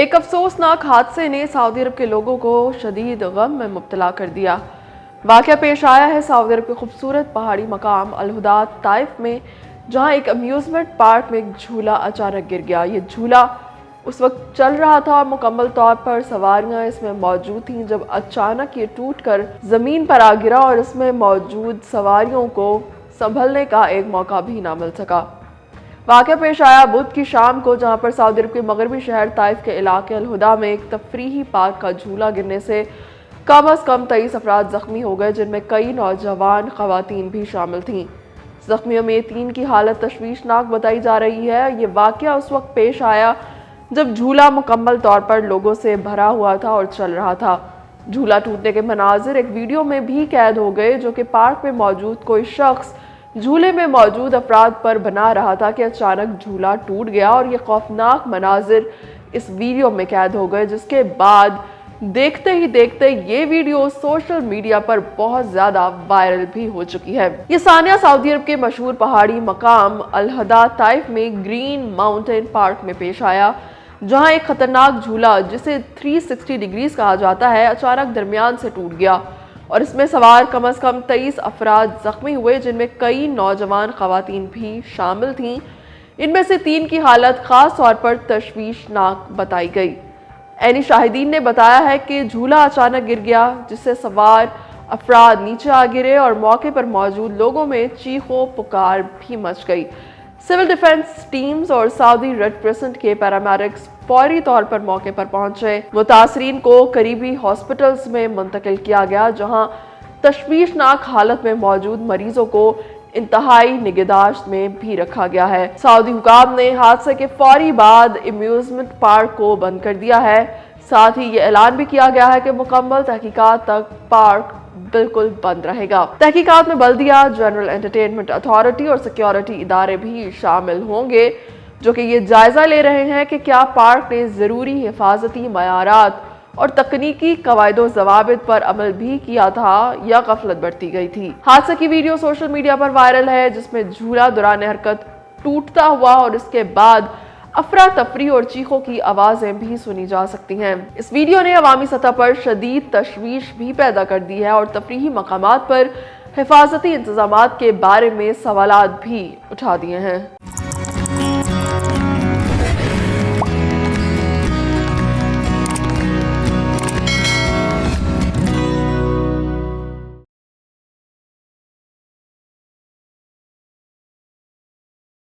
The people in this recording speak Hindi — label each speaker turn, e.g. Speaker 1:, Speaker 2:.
Speaker 1: एक अफसोसनाक हादसे ने सऊदी अरब के लोगों को शदीद गम में मुब्तला कर दिया। वाक़या पेश आया है सऊदी अरब के खूबसूरत पहाड़ी मकाम अल-हुदा ताइफ में, जहां एक अम्यूज़मेंट पार्क में एक झूला अचानक गिर गया। ये झूला उस वक्त चल रहा था और मुकम्मल तौर पर सवारियां इसमें मौजूद थीं जब अचानक ये टूटकर ज़मीन पर आ गिरा और इसमें मौजूद सवारियों को संभलने का एक मौका भी ना मिल सका। वाक़या पेश आया बुध की शाम को, जहां पर सऊदी अरब के मगरबी शहर ताइफ के इलाके अल-हुदा में एक तफरीही पार्क का झूला गिरने से कम अज़ कम 23 अफराद ज़ख्मी हो गए, जिनमें कई नौजवान ख़वातीन भी शामिल थीं। ज़ख्मियों में 3 की हालत तशवीशनाक बताई जा रही है। ये वाक़या उस वक्त पेश आया जब झूला मुकम्मल तौर पर लोगों से भरा हुआ था और चल रहा था। झूला टूटने के मनाजिर एक वीडियो में भी कैद हो गए, जो कि पार्क में मौजूद कोई शख्स झूले में मौजूद अफराद पर बना रहा था कि अचानक झूला टूट गया और ये खौफनाक मनाजिर इस वीडियो में कैद हो गए, जिसके बाद देखते ही देखते ये वीडियो सोशल मीडिया पर बहुत ज्यादा वायरल भी हो चुकी है। ये सानिया सऊदी अरब के मशहूर पहाड़ी मकाम अल-हुदा ताइफ में ग्रीन माउंटेन पार्क में पेश आया, जहां एक खतरनाक झूला जिसे 360 डिग्रीज कहा जाता है अचानक दरमियान से टूट गया और इसमें सवार कम अज़ कम 23 अफराद जख्मी हुए, जिनमें कई नौजवान ख़वातीन भी शामिल थीं। इनमें से 3 की हालत ख़ास तौर पर तशवीशनाक बताई गई। ऐनी शाहिदीन ने बताया है कि झूला अचानक गिर गया, जिससे सवार अफराद नीचे आ गिरे और मौके पर मौजूद लोगों में चीखो पुकार भी मच गई। सिविल डिफेंस टीम्स और सऊदी रेड क्रिसेंट के पैरामेडिक्स फौरी तौर पर मौके पर पहुंचे। मुतासरीन को करीबी हॉस्पिटल्स में मुंतकिल किया गया, जहां तशवीशनाक हालत में मौजूद मरीजों को इंतहाई निगहदाश्त में भी रखा गया है। सऊदी हुकाम ने हादसे के फौरी बाद अम्यूज़मेंट पार्क को बंद कर दिया है। साथ ही ये ऐलान भी किया गया है कि मुकम्मल तहकीकात तक पार्क बिल्कुल बंद रहेगा। तहकीकात में बल्दिया, जनरल एंटरटेनमेंट अथॉरिटी और सिक्योरिटी इदारे भी शामिल होंगे, जो कि ये जायजा ले रहे हैं कि क्या पार्क ने ज़रूरी हिफाजती मयारात और तकनीकी कवायदो ज़वाबित पर अमल भी किया था या गफलत बरती गई थी। हादसे की वीडियो सोशल मीडिया पर वायरल है, जिसमें झूला दौरान हरकत टूटता हुआ और इसके बाद अफरा तफरी और चीखों की आवाज़ें भी सुनी जा सकती हैं। इस वीडियो ने अवामी सतह पर शदीद तशवीश भी पैदा कर दी है और तफरीही मकामात पर हिफाजती इंतजामात के बारे में सवालात भी उठा दिए हैं।